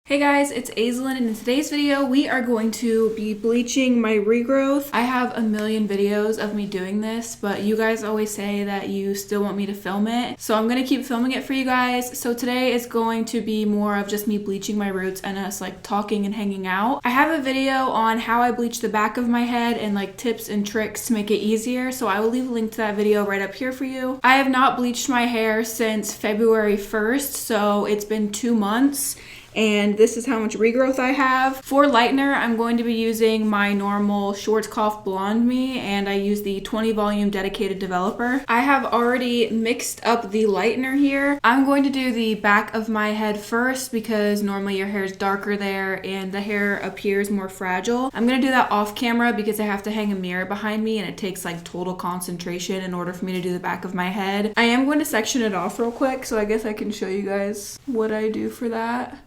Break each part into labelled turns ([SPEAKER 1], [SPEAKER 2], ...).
[SPEAKER 1] Hey guys, it's Aislinn, and in today's video we are going to be bleaching my regrowth. I have a million videos of me doing this, but you guys always say that you still want me to film it, so I'm gonna keep filming it for you guys. So today is going to be more of just me bleaching my roots and us like talking and hanging out. I have a video on how I bleach the back of my head and like tips and tricks to make it easier, so I will leave a link to that video right up here for you. I have not bleached my hair since February 1st, so it's been 2 months. And this is how much regrowth I have. For lightener, I'm going to be using my normal Schwarzkopf Blonde Me, and I use the 20 volume dedicated developer. I have already mixed up the lightener here. I'm going to do the back of my head first because normally your hair is darker there and the hair appears more fragile. I'm gonna do that off camera because I have to hang a mirror behind me and it takes like total concentration in order for me to do the back of my head. I am going to section it off real quick, so I guess I can show you guys what I do for that.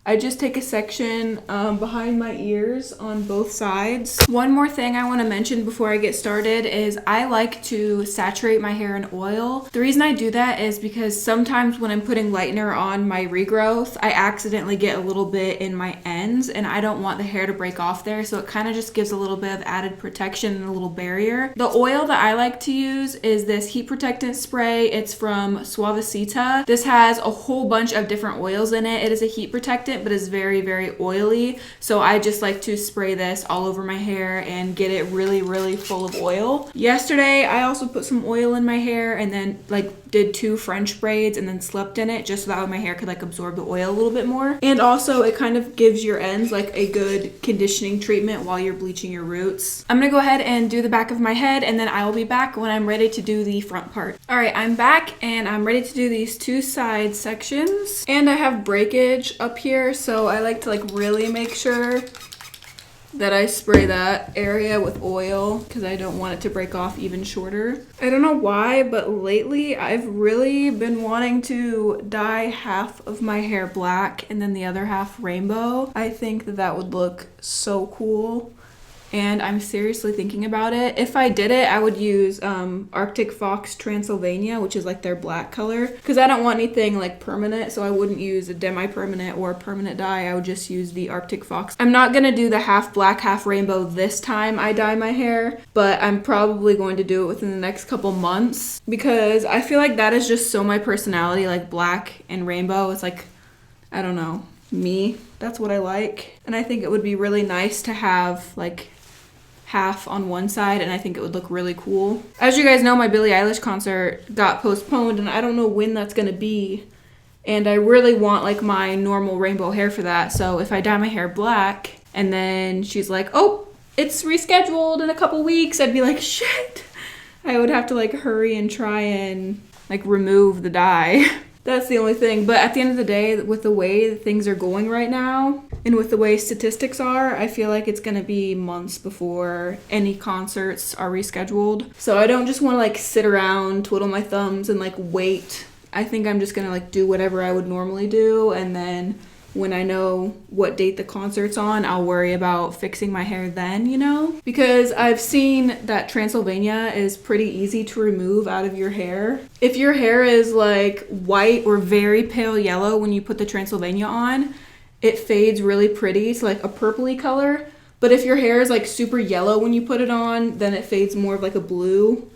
[SPEAKER 1] I just take a section behind my ears on both sides. One more thing I want to mention before I get started is I like to saturate my hair in oil. The reason I do that is because sometimes when I'm putting lightener on my regrowth, I accidentally get a little bit in my ends and I don't want the hair to break off there, so it kind of just gives a little bit of added protection and a little barrier. The oil that I like to use is this heat protectant spray. It's from Suavecita. This has a whole bunch of different oils in it. It is a heat protectant, but is very, very oily. So I just like to spray this all over my hair and get it really, really full of oil. Yesterday, I also put some oil in my hair and then like did 2 French braids and then slept in it just so that way my hair could like absorb the oil a little bit more. And also it kind of gives your ends like a good conditioning treatment while you're bleaching your roots. I'm gonna go ahead and do the back of my head and then I will be back when I'm ready to do the front part. All right, I'm back and I'm ready to do these 2 side sections. And I have breakage up here, so I like to like really make sure that I spray that area with oil because I don't want it to break off even shorter. I don't know why, but lately I've really been wanting to dye half of my hair black and then the other half rainbow. I think that that would look so cool. And I'm seriously thinking about it. If I did it, I would use Arctic Fox Transylvania, which is like their black color, because I don't want anything like permanent, so I wouldn't use a demi-permanent or a permanent dye. I would just use the Arctic Fox. I'm not gonna do the half black, half rainbow this time I dye my hair, but I'm probably going to do it within the next couple months because I feel like that is just so my personality, like black and rainbow. It's like, I don't know, me. That's what I like. And I think it would be really nice to have like half on one side, and I think it would look really cool. As you guys know, my Billie Eilish concert got postponed and I don't know when that's gonna be, and I really want like my normal rainbow hair for that. So if I dye my hair black and then she's like, oh, it's rescheduled in a couple weeks, I'd be like, shit. I would have to like hurry and try and like remove the dye. That's the only thing. But at the end of the day, with the way things are going right now and with the way statistics are, I feel like it's gonna be months before any concerts are rescheduled. So I don't just wanna like sit around, twiddle my thumbs and like wait. I think I'm just gonna like do whatever I would normally do, and then when I know what date the concert's on, I'll worry about fixing my hair then, you know? Because I've seen that Transylvania is pretty easy to remove out of your hair. If your hair is like white or very pale yellow when you put the Transylvania on, it fades really pretty to like a purpley color. But if your hair is like super yellow when you put it on, then it fades more of like a blue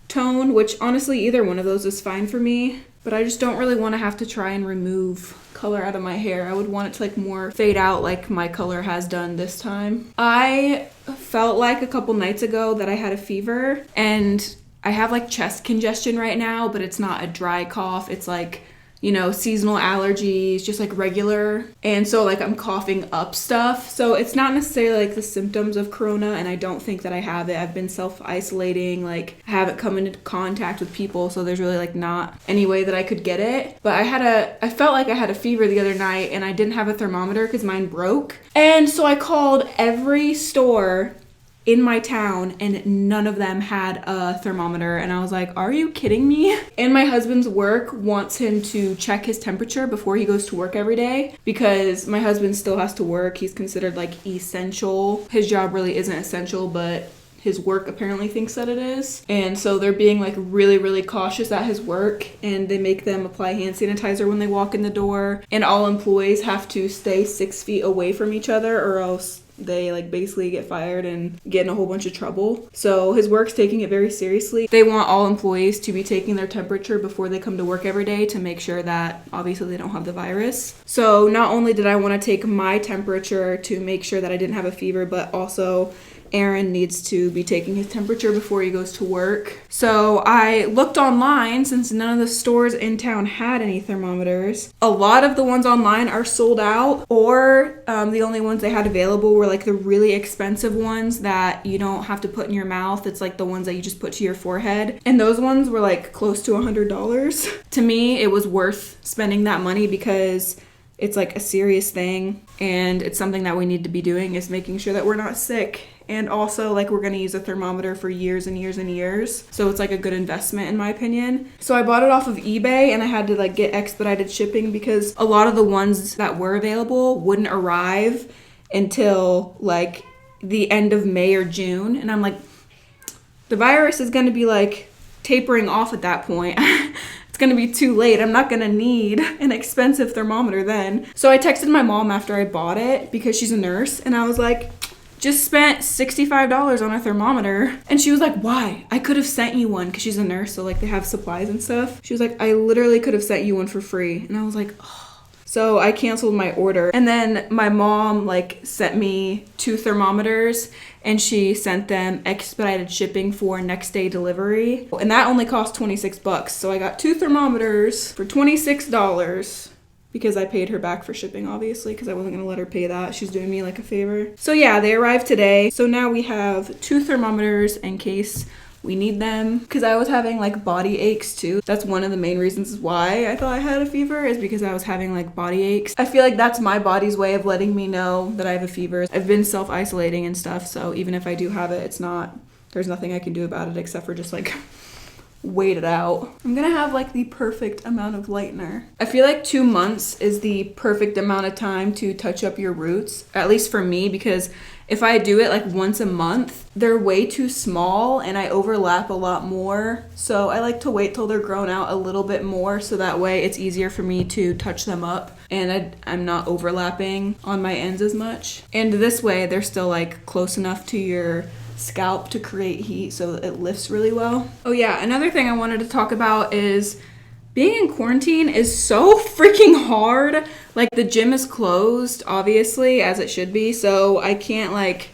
[SPEAKER 1] tone, which honestly either one of those is fine for me. But I just don't really want to have to try and remove color out of my hair. I would want it to like more fade out like my color has done this time. I felt like a couple nights ago that I had a fever, and I have like chest congestion right now, but it's not a dry cough. It's like, you know, seasonal allergies, just like regular. And so like I'm coughing up stuff. So it's not necessarily like the symptoms of corona, and I don't think that I have it. I've been self-isolating, like I haven't come into contact with people, so there's really like not any way that I could get it. But I felt like I had a fever the other night and I didn't have a thermometer because mine broke. And so I called every store in my town and none of them had a thermometer, and I was like, are you kidding me? And my husband's work wants him to check his temperature before he goes to work every day because my husband still has to work. He's considered like essential. His job really isn't essential, but his work apparently thinks that it is. And so they're being like really, really cautious at his work, and they make them apply hand sanitizer when they walk in the door. And all employees have to stay 6 feet away from each other, or else they like basically get fired and get in a whole bunch of trouble. So his work's taking it very seriously. They want all employees to be taking their temperature before they come to work every day to make sure that obviously they don't have the virus. So not only did I want to take my temperature to make sure that I didn't have a fever, but also Aaron needs to be taking his temperature before he goes to work. So I looked online, since none of the stores in town had any thermometers. A lot of the ones online are sold out, or the only ones they had available were like the really expensive ones that you don't have to put in your mouth. It's like the ones that you just put to your forehead. And those ones were like close to $100. To me, it was worth spending that money because it's like a serious thing, and it's something that we need to be doing, is making sure that we're not sick. And also, like, we're going to use a thermometer for years and years and years. So it's like a good investment in my opinion. So I bought it off of eBay, and I had to like get expedited shipping because a lot of the ones that were available wouldn't arrive until like the end of May or June. And I'm like, the virus is going to be like tapering off at that point. It's gonna be too late. I'm not gonna need an expensive thermometer then. So I texted my mom after I bought it because she's a nurse, and I was like, just spent $65 on a thermometer. And she was like, why? I could have sent you one, because she's a nurse, so like they have supplies and stuff. She was like, I literally could have sent you one for free. And I was like, oh. So I canceled my order. And then my mom like sent me 2 thermometers, and she sent them expedited shipping for next day delivery. And that only cost $26. So I got 2 thermometers for $26 because I paid her back for shipping, obviously, because I wasn't gonna let her pay that. She's doing me like a favor. So yeah, they arrived today. So now we have 2 thermometers in case we need them, because I was having like body aches too. That's one of the main reasons why I thought I had a fever, is because I was having like body aches. I feel like that's my body's way of letting me know that I have a fever. I've been self-isolating and stuff, so even if I do have it, there's nothing I can do about it except for just like wait it out. I'm gonna have like the perfect amount of lightener. I feel like 2 months is the perfect amount of time to touch up your roots, at least for me, because if I do it like once a month, they're way too small and I overlap a lot more. So I like to wait till they're grown out a little bit more, so that way it's easier for me to touch them up and I'm not overlapping on my ends as much. And this way they're still like close enough to your scalp to create heat so it lifts really well. Oh yeah, another thing I wanted to talk about is being in quarantine is so freaking hard. Like, the gym is closed, obviously, as it should be, so I can't like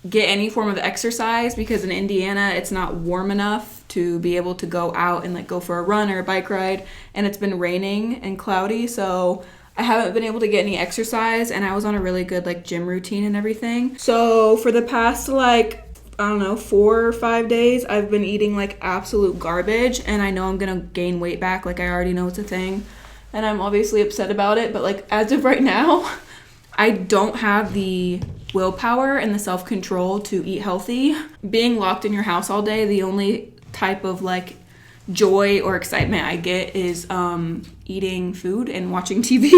[SPEAKER 1] get any form of exercise because in Indiana it's not warm enough to be able to go out and like go for a run or a bike ride, and it's been raining and cloudy, so I haven't been able to get any exercise, and I was on a really good like gym routine and everything. So for the past like, I don't know, 4 or 5 days, I've been eating like absolute garbage, and I know I'm gonna gain weight back. Like, I already know it's a thing, and I'm obviously upset about it, but like as of right now, I don't have the willpower and the self-control to eat healthy. Being locked in your house all day, the only type of like joy or excitement I get is eating food and watching TV.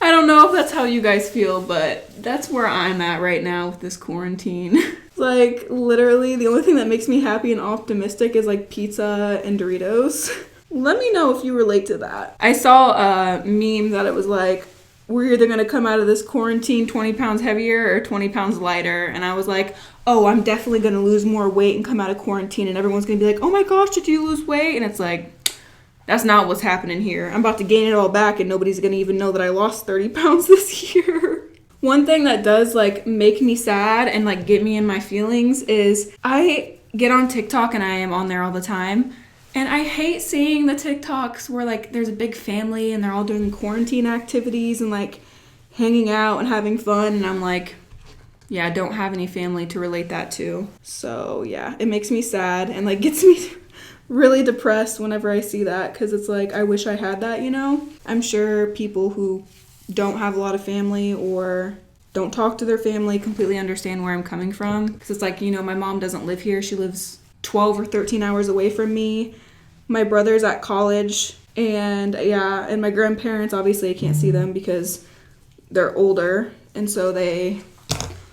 [SPEAKER 1] I don't know if that's how you guys feel, but that's where I'm at right now with this quarantine. Like, literally, the only thing that makes me happy and optimistic is like pizza and Doritos. Let me know if you relate to that. I saw a meme that it was like, we're either gonna come out of this quarantine 20 pounds heavier or 20 pounds lighter. And I was like, oh, I'm definitely gonna lose more weight and come out of quarantine, and everyone's gonna be like, oh my gosh, did you lose weight? And it's like, that's not what's happening here. I'm about to gain it all back, and nobody's gonna even know that I lost 30 pounds this year. One thing that does like make me sad and like get me in my feelings is I get on TikTok, and I am on there all the time, and I hate seeing the TikToks where like there's a big family and they're all doing quarantine activities and like hanging out and having fun, and I'm like, yeah, I don't have any family to relate that to. So yeah, it makes me sad and like gets me really depressed whenever I see that, because it's like, I wish I had that, you know? I'm sure people who don't have a lot of family or don't talk to their family completely understand where I'm coming from, because it's like, you know, my mom doesn't live here. She lives 12 or 13 hours away from me. My brother's at college, and yeah, and my grandparents, obviously I can't see them because they're older, and so they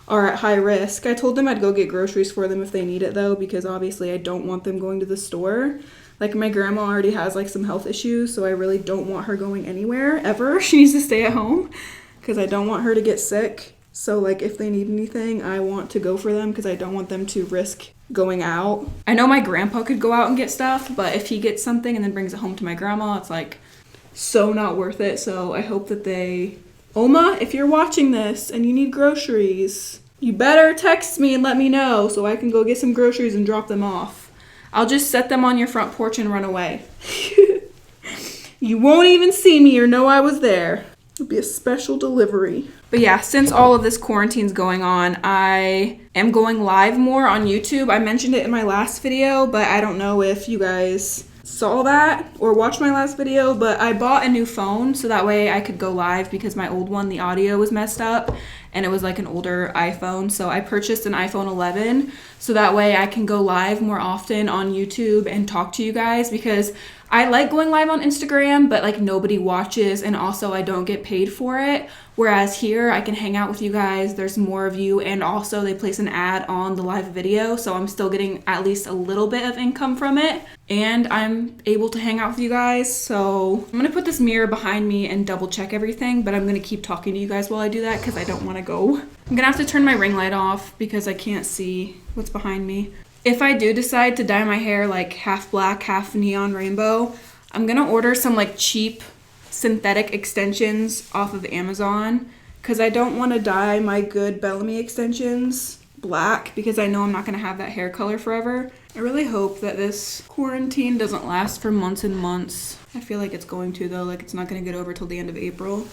[SPEAKER 1] are at high risk. I told them I'd go get groceries for them if they need it though, because obviously I don't want them going to the store. Like my grandma already has like some health issues, so I really don't want her going anywhere ever. She needs to stay at home because I don't want her to get sick. So like if they need anything, I want to go for them because I don't want them to risk going out. I know my grandpa could go out and get stuff, but if he gets something and then brings it home to my grandma, it's like so not worth it. So I hope that they... Oma, if you're watching this and you need groceries, you better text me and let me know so I can go get some groceries and drop them off. I'll just set them on your front porch and run away. You won't even see me or know I was there. It'll be a special delivery. But yeah, since all of this quarantine's going on, I am going live more on YouTube. I mentioned it in my last video, but I don't know if you guys saw that or watched my last video, but I bought a new phone so that way I could go live because my old one, the audio was messed up and it was like an older iPhone. So I purchased an iPhone 11 so that way I can go live more often on YouTube and talk to you guys, because I like going live on Instagram, but like nobody watches and also I don't get paid for it. Whereas here I can hang out with you guys, there's more of you, and also they place an ad on the live video, so I'm still getting at least a little bit of income from it, and I'm able to hang out with you guys. So I'm gonna put this mirror behind me and double check everything, but I'm gonna keep talking to you guys while I do that because I don't want to go. I'm gonna have to turn my ring light off because I can't see what's behind me. If I do decide to dye my hair like half black, half neon rainbow, I'm gonna order some like cheap synthetic extensions off of Amazon because I don't want to dye my good Bellamy extensions black because I know I'm not going to have that hair color forever. I really hope that this quarantine doesn't last for months and months. I feel like it's going to though, like it's not going to get over till the end of April.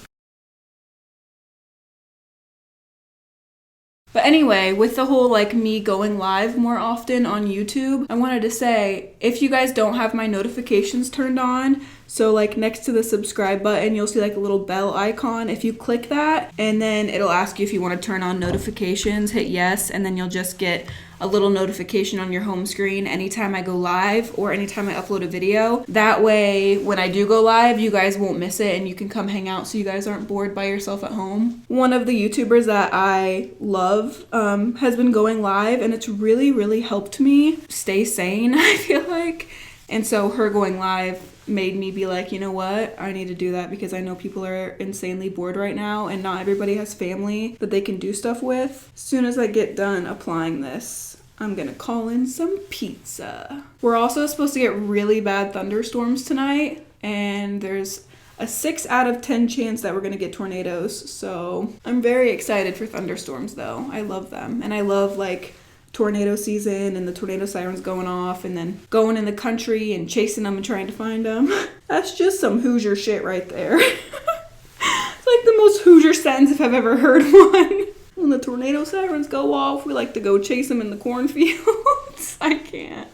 [SPEAKER 1] But anyway, with the whole like me going live more often on YouTube, I wanted to say, if you guys don't have my notifications turned on, so like next to the subscribe button, you'll see like a little bell icon. If you click that, and then it'll ask you if you want to turn on notifications, hit yes, and then you'll just get a little notification on your home screen anytime I go live or anytime I upload a video. That way, when I do go live, you guys won't miss it and you can come hang out so you guys aren't bored by yourself at home. One of the YouTubers that I love has been going live, and it's really, really helped me stay sane, I feel like. And so her going live made me be like, you know what, I need to do that because I know people are insanely bored right now and not everybody has family that they can do stuff with. As soon as I get done applying this, I'm gonna call in some pizza. We're also supposed to get really bad thunderstorms tonight, and there's a 6 out of 10 chance that we're gonna get tornadoes. So I'm very excited for thunderstorms though. I love them, and I love like tornado season and the tornado sirens going off and then going in the country and chasing them and trying to find them. That's just some Hoosier shit right there. It's like the most Hoosier sentence if I've ever heard one. When the tornado sirens go off, we like to go chase them in the cornfields. I can't.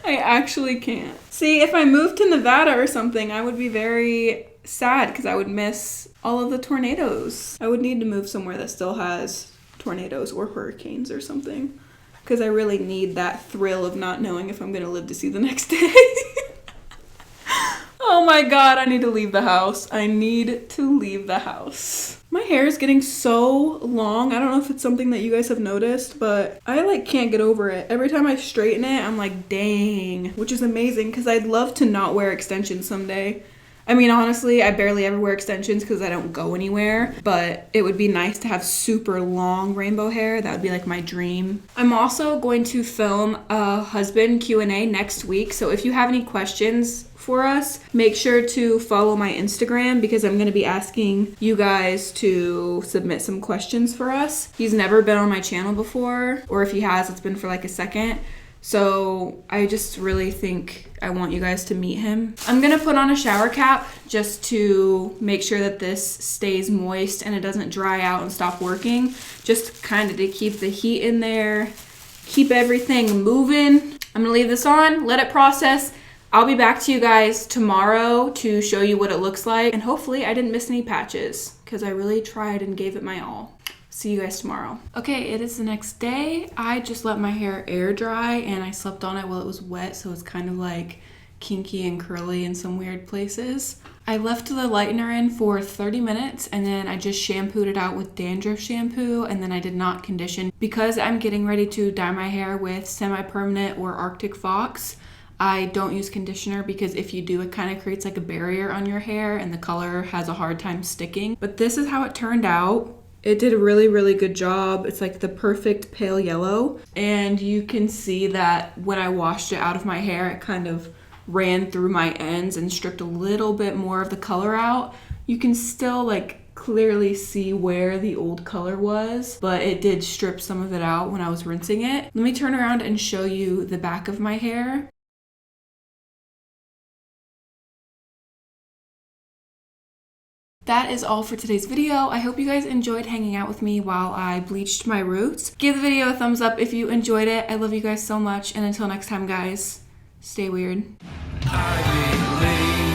[SPEAKER 1] I actually can't. See, if I moved to Nevada or something, I would be very sad because I would miss all of the tornadoes. I would need to move somewhere that still has tornadoes or hurricanes or something, because I really need that thrill of not knowing if I'm going to live to see the next day. Oh my god, I need to leave the house. I need to leave the house. My hair is getting so long. I don't know if it's something that you guys have noticed, but I like can't get over it. Every time I straighten it, I'm like, dang, which is amazing because I'd love to not wear extensions someday. I mean, honestly, I barely ever wear extensions because I don't go anywhere, but it would be nice to have super long rainbow hair. That would be like my dream. I'm also going to film a husband Q&A next week, so if you have any questions for us, make sure to follow my Instagram because I'm going to be asking you guys to submit some questions for us. He's never been on my channel before, or if he has, it's been for like a second. So I just really think I want you guys to meet him. I'm gonna put on a shower cap just to make sure that this stays moist and it doesn't dry out and stop working. Just kind of to keep the heat in there, keep everything moving. I'm gonna leave this on, let it process. I'll be back to you guys tomorrow to show you what it looks like. And hopefully I didn't miss any patches because I really tried and gave it my all. See you guys tomorrow. Okay, it is the next day. I just let my hair air dry and I slept on it while it was wet, so it's kind of like kinky and curly in some weird places. I left the lightener in for 30 minutes and then I just shampooed it out with dandruff shampoo, and then I did not condition. Because I'm getting ready to dye my hair with semi-permanent or Arctic Fox, I don't use conditioner because if you do, it kind of creates like a barrier on your hair and the color has a hard time sticking. But this is how it turned out. It did a really good job. It's like the perfect pale yellow, and you can see that when I washed it out of my hair, it kind of ran through my ends and stripped a little bit more of the color out. You can still like clearly see where the old color was, but it did strip some of it out when I was rinsing it. Let me turn around and show you the back of my hair. That is all for today's video. I hope you guys enjoyed hanging out with me while I bleached my roots. Give the video a thumbs up if you enjoyed it. I love you guys so much, and until next time, guys, stay weird. I believe.